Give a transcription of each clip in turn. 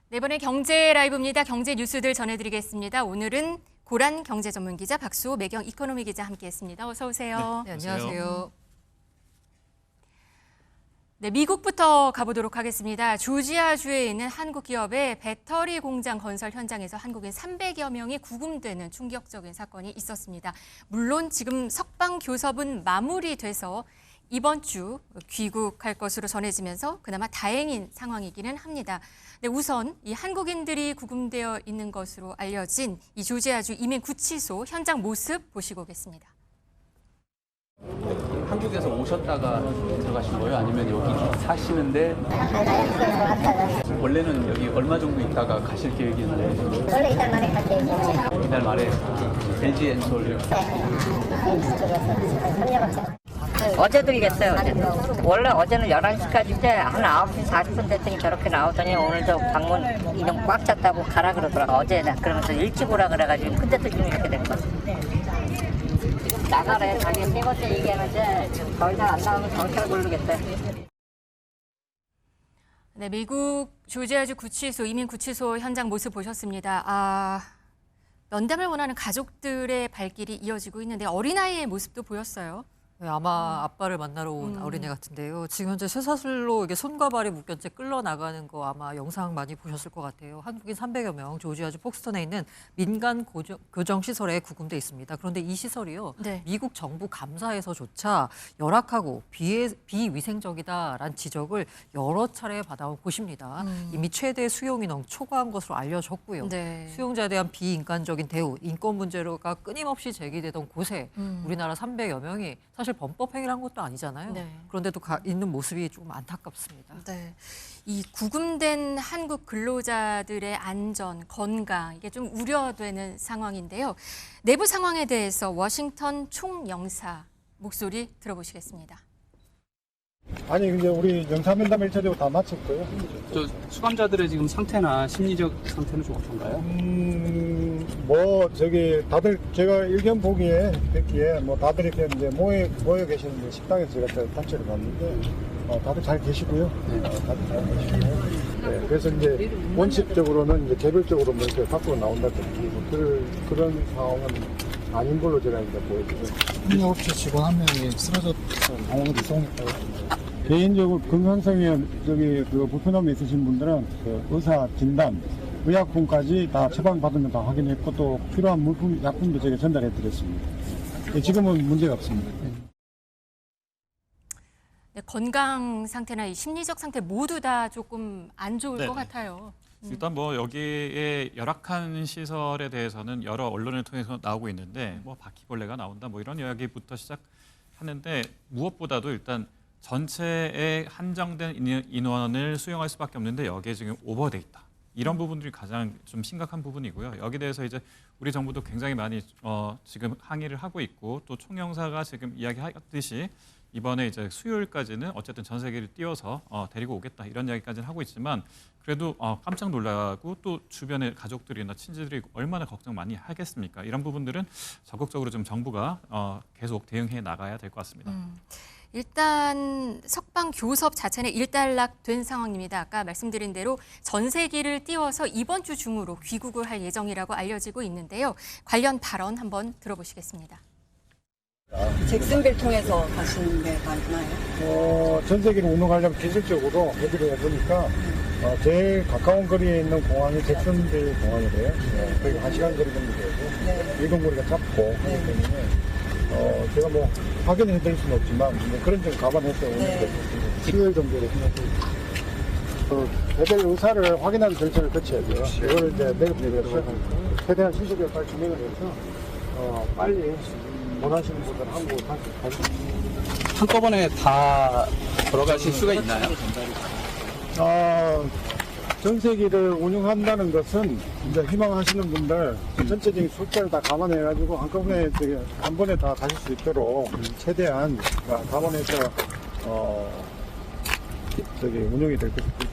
네, 이번에 경제 라이브입니다. 경제 뉴스들 전해드리겠습니다. 오늘은 고란 경제 전문 기자 박수호 매경 이코노미 기자 함께했습니다. 어서 오세요. 네, 안녕하세요. 네, 미국부터 가보도록 하겠습니다. 조지아주에 있는 한국 기업의 배터리 공장 건설 현장에서 한국인 300여 명이 구금되는 충격적인 사건이 있었습니다. 물론 지금 석방 교섭은 마무리돼서 이번 주 귀국할 것으로 전해지면서 그나마 다행인 상황이기는 합니다. 네, 우선 이 한국인들이 구금되어 있는 것으로 알려진 이 조지아주 이민 구치소 현장 모습 보시고 오겠습니다. 한국에서 오셨다가 들어가신 거예요? 아니면 여기 사시는데? 원래는 여기 얼마 정도 있다가 가실 계획이나요? 원래 이달 말에 갈 계획이에요. 이달 말에 LG 엔솔. 어제 들겠어요, 어제도. 원래 어제는 11시까지인데 한 9시 40분 됐더니 저렇게 나오더니 오늘도 방문 인원 꽉 찼다고 가라 그러더라고. 어제 그러면서 일찍 오라 그래가지고 근데도 지금 이렇게 된 거지. 지금 나가래. 자기 세 번째 얘기하는데 더 이상 안 나오면 정체를 모르겠대. 네, 미국 조지아주 구치소, 이민 구치소 현장 모습 보셨습니다. 면담을 원하는 가족들의 발길이 이어지고 있는데 어린아이의 모습도 보였어요. 네, 아마 아빠를 만나러 온 어린애 같은데요. 지금 현재 쇠사슬로 이게 손과 발이 묶여 채 끌려나가는 거 아마 영상 많이 보셨을 것 같아요. 한국인 300여 명 조지아주 폭스턴에 있는 민간 교정시설에 구금돼 있습니다. 그런데 이 시설이요. 네. 미국 정부 감사에서조차 열악하고 비위생적이다라는 지적을 여러 차례 받아온 곳입니다. 이미 최대 수용 인원 초과한 것으로 알려졌고요. 네. 수용자에 대한 비인간적인 대우, 인권 문제가 끊임없이 제기되던 곳에 우리나라 300여 명이 사실 범법 행위를 한 것도 아니잖아요. 네. 그런데도 있는 모습이 조금 안타깝습니다. 네, 이 구금된 한국 근로자들의 안전, 건강 이게 좀 우려되는 상황인데요. 내부 상황에 대해서 워싱턴 총영사 목소리 들어보시겠습니다. 아니 근데 우리 영사면담 1차적으로 다 마쳤고요. 저 수감자들의 지금 상태나 심리적 상태는 좀 어떤가요? 뭐 저기 다들 제가 일견 보기에 듣기에 뭐 다들 이렇게 이제 모여 계시는데 식당에서 제가 단체를 봤는데 다들 잘 계시고요. 다들 잘 계시고. 네, 그래서 이제 원칙적으로는 이제 개별적으로 뭐 이렇게 밖으로 나온다든지 뭐 그런 상황은 아닌 걸로 제가 이제 보여지고. 협력업체 직원 한 명이 쓰러져서 병원으로 이송했다고 합니다. 개인적으로 건강성에 그 불편함이 있으신 분들은 그 의사 진단, 의약품까지 다 처방받으면 다 확인했고 또 필요한 물품, 약품도 제가 전달해 드렸습니다. 지금은 문제가 없습니다. 네, 건강 상태나 이 심리적 상태 모두 다 조금 안 좋을 네네. 것 같아요. 일단 뭐 여기에 열악한 시설에 대해서는 여러 언론을 통해서 나오고 있는데 뭐 바퀴벌레가 나온다 뭐 이런 이야기부터 시작하는데 무엇보다도 일단 전체의 한정된 인원을 수용할 수밖에 없는데 여기에 지금 오버돼 있다. 이런 부분들이 가장 좀 심각한 부분이고요. 여기에 대해서 이제 우리 정부도 굉장히 많이 지금 항의를 하고 있고 또 총영사가 지금 이야기하듯이 이번에 이제 수요일까지는 어쨌든 전 세계를 띄워서 데리고 오겠다 이런 이야기까지는 하고 있지만 그래도 깜짝 놀라고 또 주변의 가족들이나 친지들이 얼마나 걱정 많이 하겠습니까? 이런 부분들은 적극적으로 좀 정부가 계속 대응해 나가야 될 것 같습니다. 일단 석방 교섭 자체는 일단락된 상황입니다. 아까 말씀드린 대로 전세기를 띄워서 이번 주 중으로 귀국을 할 예정이라고 알려지고 있는데요. 관련 발언 한번 들어보시겠습니다. 잭슨빌 통해서 가시는 게 맞나요? 전세기를 운영하려면 기술적으로 얘기를 해보니까 제일 가까운 거리에 있는 공항이 잭슨빌 공항이래요. 거기 1시간 거리 정도 되고 이동거리가 작고 그렇기 때문에 제가 뭐 확인해 드릴 수는 없지만 그런 점 감안해서 오늘 수요일 정도로 생각합니다. 개별 의사를 확인하는 절차를 거쳐야 돼요. 이거를 이제 내려서 최대한 신속하게 빨리 진행을 해서 빨리 원하시는 분들 한국으로 가시죠. 한꺼번에 다 돌아가실 수가 있나요? 전세기를 운영한다는 것은 이제 희망하시는 분들 전체적인 숫자를 다 감안해가지고 한꺼번에 한 번에 다 가실 수 있도록 최대한 감안해서 운영이 될 것입니다.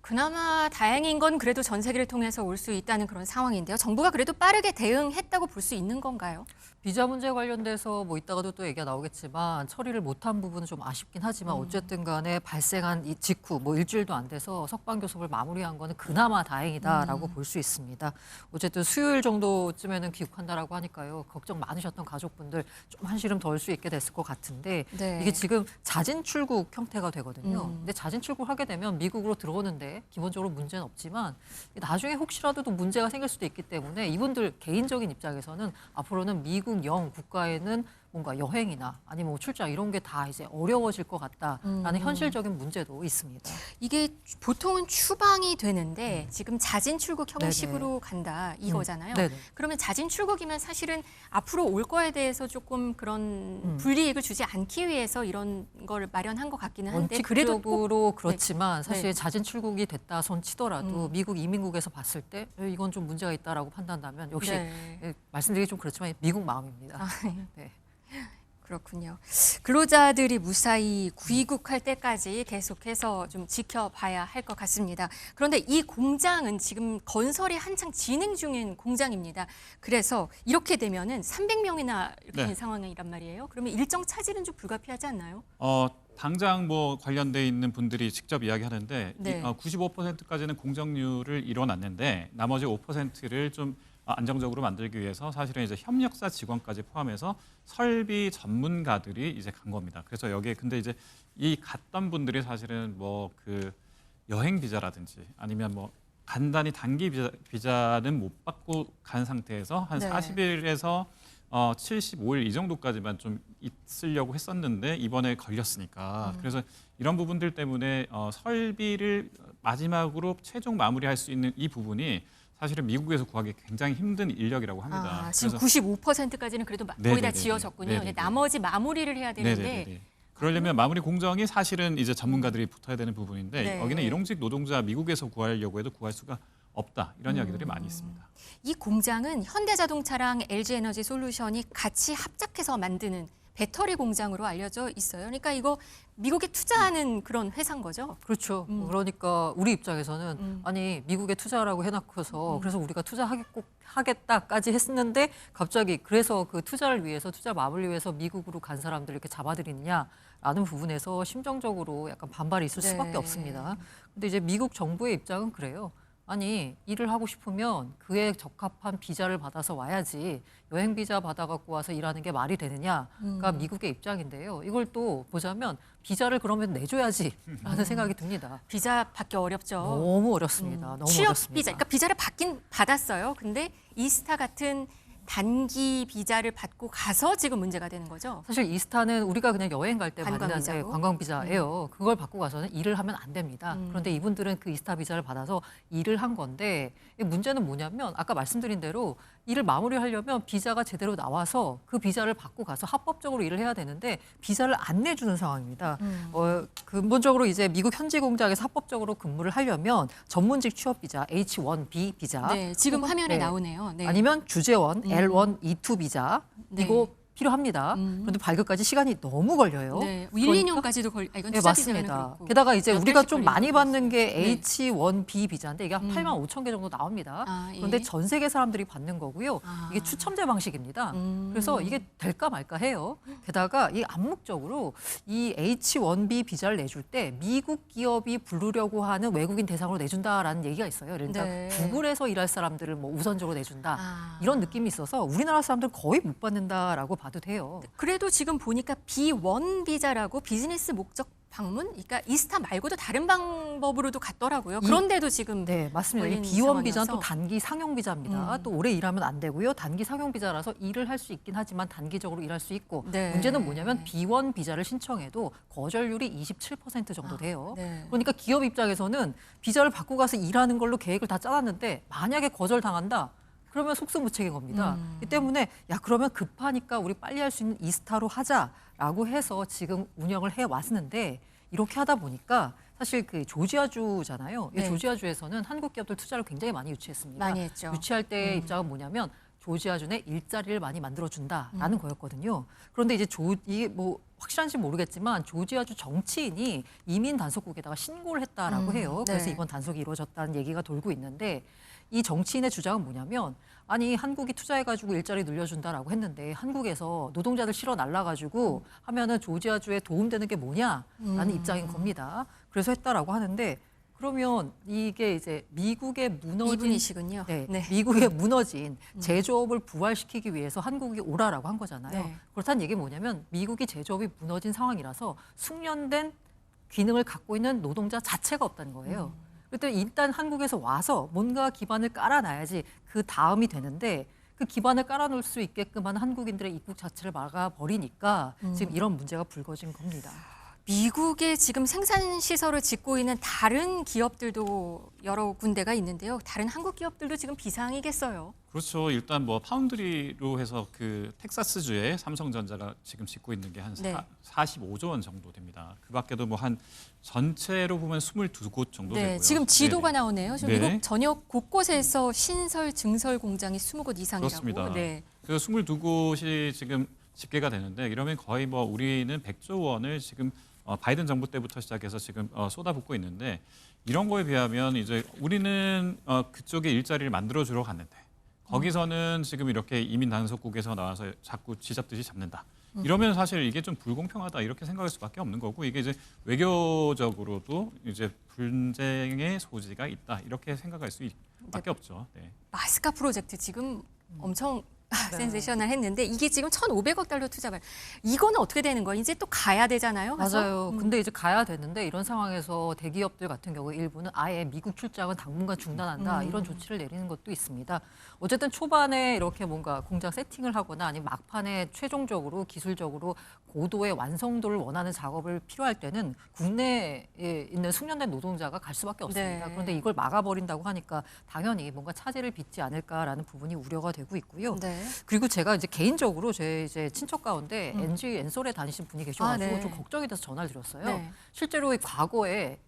그나마 다행인 건 그래도 전세기를 통해서 올 수 있다는 그런 상황인데요. 정부가 그래도 빠르게 대응했다고 볼 수 있는 건가요? 비자 문제 관련돼서 뭐 이따가도 또 얘기가 나오겠지만 처리를 못한 부분은 좀 아쉽긴 하지만 어쨌든 간에 발생한 이 직후 뭐 일주일도 안 돼서 석방 교섭을 마무리한 거는 그나마 다행이다라고 볼 수 있습니다. 어쨌든 수요일 정도쯤에는 귀국한다라고 하니까요. 걱정 많으셨던 가족분들 좀 한시름 덜 수 있게 됐을 것 같은데 네. 이게 지금 자진 출국 형태가 되거든요. 근데 자진 출국하게 되면 미국으로 들어오는데 기본적으로 문제는 없지만 나중에 혹시라도 또 문제가 생길 수도 있기 때문에 이분들 개인적인 입장에서는 앞으로는 미국 영 국가에는 뭔가 여행이나 아니면 뭐 출장 이런 게 다 이제 어려워질 것 같다라는 현실적인 문제도 있습니다. 이게 보통은 추방이 되는데 지금 자진 출국 형식으로 간다 이거잖아요. 네네. 그러면 자진 출국이면 사실은 앞으로 올 거에 대해서 조금 그런 불이익을 주지 않기 위해서 이런 걸 마련한 것 같기는 한데 그래도 꼭 원칙적으로 그렇지만 네. 사실 자진 출국이 됐다 손 치더라도 미국 이민국에서 봤을 때 이건 좀 문제가 있다라고 판단한다면 역시 네. 말씀드리기 좀 그렇지만 미국 마음입니다. 아, 네. 그렇군요. 근로자들이 무사히 귀국할 때까지 계속해서 좀 지켜봐야 할 것 같습니다. 그런데 이 공장은 지금 건설이 한창 진행 중인 공장입니다. 그래서 이렇게 되면은 300명이나 이렇게 네. 된 상황이란 말이에요. 그러면 일정 차질은 좀 불가피하지 않나요? 당장 뭐 관련돼 있는 분들이 직접 이야기하는데 네. 95%까지는 공정률을 이뤄놨는데 나머지 5%를 좀 안정적으로 만들기 위해서 사실은 이제 협력사 직원까지 포함해서 설비 전문가들이 이제 간 겁니다. 그래서 여기에 근데 이제 이 갔던 분들이 사실은 뭐 그 여행 비자라든지 아니면 뭐 간단히 단기 비자는 못 받고 간 상태에서 한 네. 40일에서 75일 이 정도까지만 좀 있으려고 했었는데 이번에 걸렸으니까 그래서 이런 부분들 때문에 설비를 마지막으로 최종 마무리할 수 있는 이 부분이 사실은 미국에서 구하기 굉장히 힘든 인력이라고 합니다. 지금 95%까지는 그래도 거의 다 네네네네. 지어졌군요. 네네네. 이제 나머지 마무리를 해야 되는데 네네네. 그러려면 마무리 공정이 사실은 이제 전문가들이 붙어야 되는 부분인데 네. 여기는 일용직 노동자 미국에서 구하려고 해도 구할 수가 없다 이런 이야기들이 많이 있습니다. 이 공장은 현대자동차랑 LG에너지솔루션이 같이 합작해서 만드는 배터리 공장으로 알려져 있어요. 그러니까 이거 미국에 투자하는 그런 회사인 거죠? 그렇죠. 그러니까 우리 입장에서는 아니 미국에 투자라고 해놓고서 그래서 우리가 투자하겠다까지 했었는데 갑자기 그래서 그 투자를 위해서 투자 마무리 위해서 미국으로 간 사람들 이렇게 잡아들이느냐라는 부분에서 심정적으로 약간 반발이 있을 네. 수밖에 없습니다. 근데 이제 미국 정부의 입장은 그래요. 아니 일을 하고 싶으면 그에 적합한 비자를 받아서 와야지 여행 비자 받아갖고 와서 일하는 게 말이 되느냐가 미국의 입장인데요. 이걸 또 보자면 비자를 그러면 내줘야지라는 생각이 듭니다. 비자 받기 어렵죠. 너무 어렵습니다. 너무 취업 어렵습니다. 비자, 그러니까 비자를 받긴 받았어요. 근데 이스타 같은 단기 비자를 받고 가서 지금 문제가 되는 거죠. 사실 이스타는 우리가 그냥 여행 갈 때 받는 관광비자로? 관광 비자예요. 그걸 받고 가서는 일을 하면 안 됩니다. 그런데 이분들은 그 이스타 비자를 받아서 일을 한 건데 문제는 뭐냐면 아까 말씀드린 대로 일을 마무리하려면 비자가 제대로 나와서 그 비자를 받고 가서 합법적으로 일을 해야 되는데 비자를 안 내주는 상황입니다. 근본적으로 이제 미국 현지 공장에서 합법적으로 근무를 하려면 전문직 취업 비자 H-1B 비자 네, 지금 혹은, 화면에 네. 나오네요. 네. 아니면 주재원 L1, E2 비자 네. 이거 필요합니다. 그런데 발급까지 시간이 너무 걸려요. 네, 그러니까 1-2년까지도 이건 네, 투자 비자는 맞습니다. 그렇고. 게다가 이제 몇 우리가 달씩 좀 걸리는 많이 것도 받는 게 있어요. 네. H1B 비자인데 이게 한 8만 5천 개 정도 나옵니다. 아, 예. 그런데 전 세계 사람들이 받는 거고요. 아. 이게 추첨제 방식입니다. 그래서 이게 될까 말까 해요. 게다가 이 암묵적으로 이 H1B 비자를 내줄 때 미국 기업이 부르려고 하는 외국인 대상으로 내준다라는 얘기가 있어요. 그러니까 네. 구글에서 일할 사람들을 뭐 우선적으로 내준다. 아. 이런 느낌이 있어서 우리나라 사람들 거의 못 받는다라고 봐도 돼요. 그래도 지금 보니까 B1 비자라고 비즈니스 목적 방문? 그러니까 이스타 말고도 다른 방법으로도 갔더라고요. 그런데도 지금 네, 맞습니다. 이 걸린 B1 비자는 상황이어서. 또 단기 상용 비자입니다. 또 오래 일하면 안 되고요. 단기 상용 비자라서 일을 할 수 있긴 하지만 단기적으로 일할 수 있고 네. 문제는 뭐냐면 B1 비자를 신청해도 거절률이 27% 정도 돼요. 네. 그러니까 기업 입장에서는 비자를 받고 가서 일하는 걸로 계획을 다 짜놨는데 만약에 거절당한다. 그러면 속수무책인 겁니다. 이 때문에 야 그러면 급하니까 우리 빨리 할 수 있는 이스타로 하자라고 해서 지금 운영을 해 왔는데 이렇게 하다 보니까 사실 그 조지아주잖아요. 이 네. 조지아주에서는 한국 기업들 투자를 굉장히 많이 유치했습니다. 많이 했죠. 유치할 때 입장은 뭐냐면 조지아주 내 일자리를 많이 만들어준다라는 거였거든요. 그런데 이제 이게 뭐 확실한지 모르겠지만 조지아주 정치인이 이민 단속국에다가 신고를 했다라고 해요. 그래서 네. 이번 단속이 이루어졌다는 얘기가 돌고 있는데 이 정치인의 주장은 뭐냐면 아니 한국이 투자해가지고 일자리 늘려준다라고 했는데 한국에서 노동자들 실어 날라가지고 하면은 조지아주에 도움되는 게 뭐냐라는 입장인 겁니다. 그래서 했다라고 하는데 그러면 이게 이제 미국의 무너진 이분이시군요. 네, 네. 미국의 무너진 제조업을 부활시키기 위해서 한국이 오라라고 한 거잖아요. 네. 그렇다는 얘기 뭐냐면 미국이 제조업이 무너진 상황이라서 숙련된 기능을 갖고 있는 노동자 자체가 없다는 거예요. 그때 일단 한국에서 와서 뭔가 기반을 깔아놔야지 그 다음이 되는데 그 기반을 깔아놓을 수 있게끔 하는 한국인들의 입국 자체를 막아버리니까 지금 이런 문제가 불거진 겁니다. 미국에 지금 생산 시설을 짓고 있는 다른 기업들도 여러 군데가 있는데요. 다른 한국 기업들도 지금 비상이겠어요. 그렇죠. 일단 뭐 파운드리로 해서 그 텍사스주에 삼성전자가 지금 짓고 있는 게 한 네. 45조 원 정도 됩니다. 그 밖에도 뭐 한 전체로 보면 22곳 정도 되고요. 지금 지도가 네네. 나오네요. 지금 네. 미국 전역 곳곳에서 신설, 증설 공장이 20곳 이상이라고. 그렇습니다. 네. 그 22곳이 지금 집계가 되는데 이러면 거의 뭐 우리는 100조 원을 지금 바이든 정부 때부터 시작해서 지금 쏟아붓고 있는데 이런 거에 비하면 이제 우리는 그쪽에 일자리를 만들어주러 갔는데 거기서는 지금 이렇게 이민 단속국에서 나와서 자꾸 쥐잡듯이 잡는다. 이러면 사실 이게 좀 불공평하다 이렇게 생각할 수밖에 없는 거고 이게 이제 외교적으로도 이제 분쟁의 소지가 있다 이렇게 생각할 수밖에 없죠. 네. 마스카 프로젝트 지금 엄청 센세셔널 했는데 이게 지금 1,500억 달러 투자가 이거는 어떻게 되는 거예요? 이제 또 가야 되잖아요. 가서? 맞아요. 근데 이제 가야 되는데 이런 상황에서 대기업들 같은 경우 일부는 아예 미국 출장은 당분간 중단한다 이런 조치를 내리는 것도 있습니다. 어쨌든 초반에 이렇게 뭔가 공장 세팅을 하거나 아니면 막판에 최종적으로 기술적으로 고도의 완성도를 원하는 작업을 필요할 때는 국내에 있는 숙련된 노동자가 갈 수밖에 없습니다. 네. 그런데 이걸 막아버린다고 하니까 당연히 뭔가 차질을 빚지 않을까라는 부분이 우려가 되고 있고요. 네. 그리고 제가 이제 개인적으로 제 이제 친척 가운데 NG 엔솔에 다니신 분이 계셔가지고 네. 좀 걱정이 돼서 전화를 드렸어요. 네. 실제로 과거에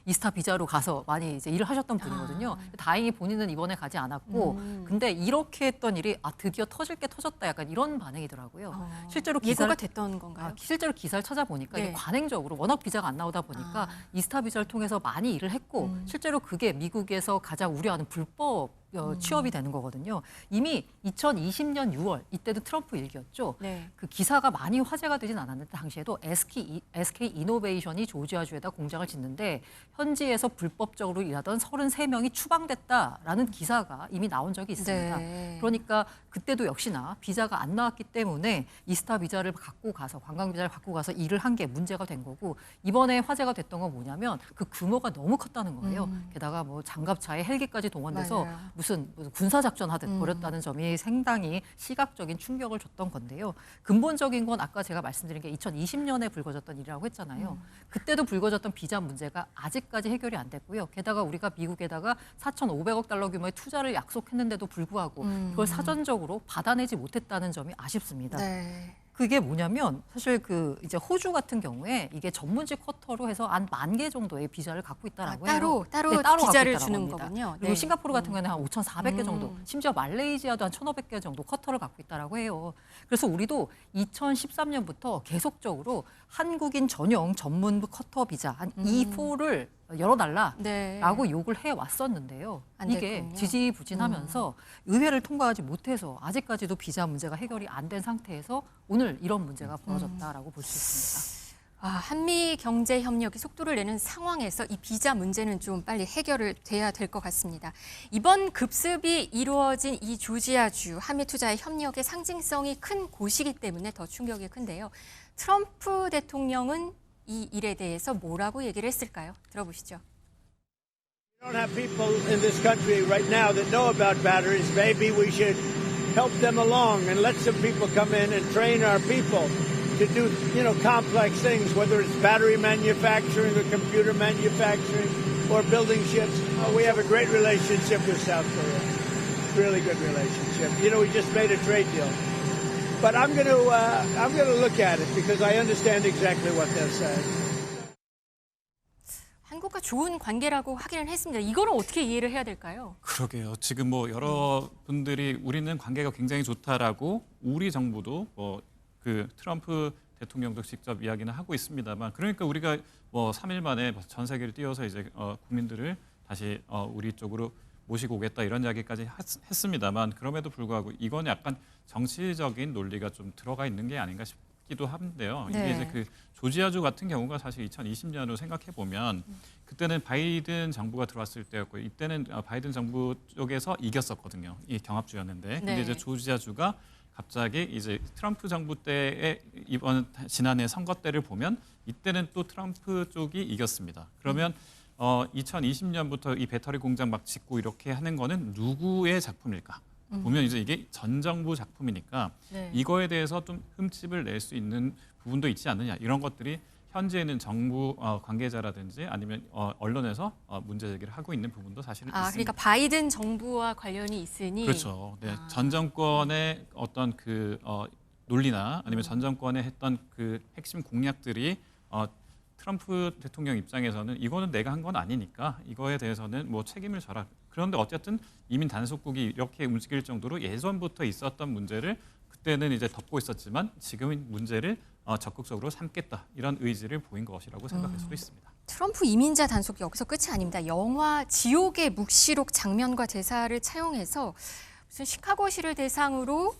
이스타 비자로 가서 많이 이제 일을 하셨던 분이거든요. 다행히 본인은 이번에 가지 않았고, 근데 이렇게 했던 일이 드디어 터질 게 터졌다 약간 이런 반응이더라고요. 실제로 예고가 됐던 건가요? 실제로 기사를 찾아보니까 네. 이게 관행적으로 워낙 비자가 안 나오다 보니까 이스타 비자를 통해서 많이 일을 했고 실제로 그게 미국에서 가장 우려하는 불법 취업이 되는 거거든요. 이미 2020년 6월 이때도 트럼프 일기였죠. 네. 그 기사가 많이 화제가 되진 않았는데 당시에도 SK 이노베이션이 조지아주에다 공장을 짓는데 현지에서 불법적으로 일하던 33명이 추방됐다라는 기사가 이미 나온 적이 있습니다. 네. 그러니까 그때도 역시나 비자가 안 나왔기 때문에 이스타 비자를 갖고 가서 관광 비자를 갖고 가서 일을 한 게 문제가 된 거고 이번에 화제가 됐던 건 뭐냐면 그 규모가 너무 컸다는 거예요. 게다가 뭐 장갑차에 헬기까지 동원돼서 맞아요. 무슨 군사작전 하듯 벌였다는 점이 상당히 시각적인 충격을 줬던 건데요. 근본적인 건 아까 제가 말씀드린 게 2020년에 불거졌던 일이라고 했잖아요. 그때도 불거졌던 비자 문제가 아직까지 해결이 안 됐고요. 게다가 우리가 미국에다가 4,500억 달러 규모의 투자를 약속했는데도 불구하고 그걸 사전적으로 받아내지 못했다는 점이 아쉽습니다. 네. 그게 뭐냐면 사실 그 이제 호주 같은 경우에 이게 전문직 쿼터로 해서 한 10,000개 정도의 비자를 갖고 있다라고 해요. 따로 네, 따로 비자를 갖고 있다라고 주는 합니다. 거군요. 그리고 네. 싱가포르 같은 경우에는 한 5,400개 정도, 심지어 말레이시아도 한 1,500개 정도 쿼터를 갖고 있다라고 해요. 그래서 우리도 2013년부터 계속적으로 한국인 전용 전문 쿼터 비자 한 E4를 열어달라라고 네. 요구를 해왔었는데요. 안 이게 됐군요. 지지부진하면서 의회를 통과하지 못해서 아직까지도 비자 문제가 해결이 안 된 상태에서 오늘 이런 문제가 벌어졌다라고 볼 수 있습니다. 한미 경제 협력이 속도를 내는 상황에서 이 비자 문제는 좀 빨리 해결을 돼야 될 것 같습니다. 이번 급습이 이루어진 이 조지아주 한미 투자의 협력의 상징성이 큰 곳이기 때문에 더 충격이 큰데요. 트럼프 대통령은 이 일에 대해서 뭐라고 얘기를 했을까요? 들어보시죠. We don't have people in this country right now that know about batteries. Maybe we should help them along and let some people come in and train our people to do, complex things, whether it's battery manufacturing or computer manufacturing or building ships. We have a great relationship with South Korea. Really good relationship. We just made a trade deal. But I'm going to look at it because I understand exactly what they're saying. 한국과 좋은 관계라고 하기는 했습니다. 이거는 어떻게 이해를 해야 될까요? 그러게요. 지금 뭐 여러분들이 우리는 관계가 굉장히 좋다라고 우리 정부도 뭐 그 트럼프 대통령도 직접 이야기는 하고 있습니다만, 그러니까 우리가 뭐 3일 만에 전 세계를 띄워서 이제 국민들을 다시 우리 쪽으로 모시고 오겠다 이런 이야기까지 했습니다만, 그럼에도 불구하고 이건 약간 정치적인 논리가 좀 들어가 있는 게 아닌가 싶기도 한데요. 네. 이게 이제 그 조지아주 같은 경우가 사실 2020년으로 생각해 보면 그때는 바이든 정부가 들어왔을 때였고, 이때는 바이든 정부 쪽에서 이겼었거든요. 이 경합주였는데, 근데 네. 이제 조지아주가 갑자기 이제 트럼프 정부 때의 이번 지난해 선거 때를 보면 이때는 또 트럼프 쪽이 이겼습니다. 그러면 2020년부터 이 배터리 공장 막 짓고 이렇게 하는 거는 누구의 작품일까? 보면 이제 이게 전 정부 작품이니까 네. 이거에 대해서 좀 흠집을 낼 수 있는 부분도 있지 않느냐, 이런 것들이 현재는 정부 관계자라든지 아니면 언론에서 문제 제기를 하고 있는 부분도 사실은 있습니다. 그러니까 바이든 정부와 관련이 있으니 그렇죠. 네, 전 정권의 어떤 그 논리나 아니면 전 정권의 했던 그 핵심 공약들이 트럼프 대통령 입장에서는 이거는 내가 한 건 아니니까 이거에 대해서는 뭐 책임을 져라. 그런데 어쨌든 이민 단속국이 이렇게 움직일 정도로 예전부터 있었던 문제를 그때는 이제 덮고 있었지만 지금은 문제를 적극적으로 삼겠다, 이런 의지를 보인 것이라고 생각할 수도 있습니다. 트럼프 이민자 단속이 여기서 끝이 아닙니다. 영화 지옥의 묵시록 장면과 대사를 차용해서 무슨 시카고시를 대상으로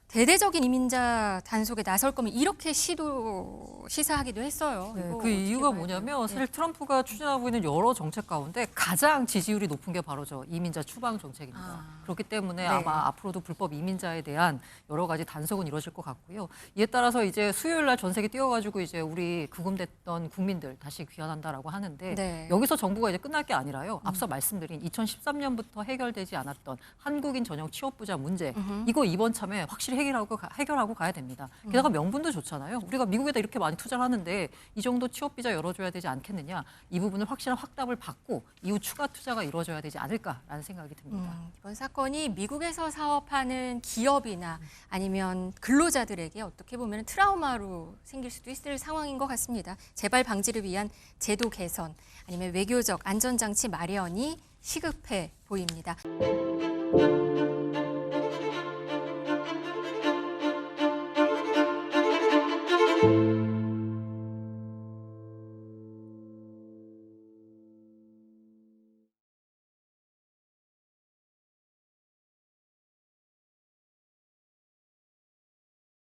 대대적인 이민자 단속에 나설 거면 이렇게 시사하기도 했어요. 네, 이거 그 어떻게 이유가 봐야 뭐냐면 돼요? 사실 트럼프가 추진하고 있는 여러 정책 가운데 가장 지지율이 높은 게 바로 저 이민자 추방 정책입니다. 그렇기 때문에 네. 아마 앞으로도 불법 이민자에 대한 여러 가지 단속은 이루어질 것 같고요. 이에 따라서 이제 수요일 날 전 세계 뛰어가지고 이제 우리 구금됐던 국민들 다시 귀환한다라고 하는데 네. 여기서 정부가 이제 끝날 게 아니라요. 앞서 말씀드린 2013년부터 해결되지 않았던 한국인 전형 취업부자 문제, 이거 이번 참에 확실히 해결하고 가야 됩니다. 게다가 명분도 좋잖아요. 우리가 미국에다 이렇게 많이 투자를 하는데 이 정도 취업 비자 열어줘야 되지 않겠느냐. 이 부분을 확실한 확답을 받고 이후 추가 투자가 이루어져야 되지 않을까라는 생각이 듭니다. 이번 사건이 미국에서 사업하는 기업이나 아니면 근로자들에게 어떻게 보면 트라우마로 생길 수도 있을 상황인 것 같습니다. 재발 방지를 위한 제도 개선 아니면 외교적 안전장치 마련이 시급해 보입니다.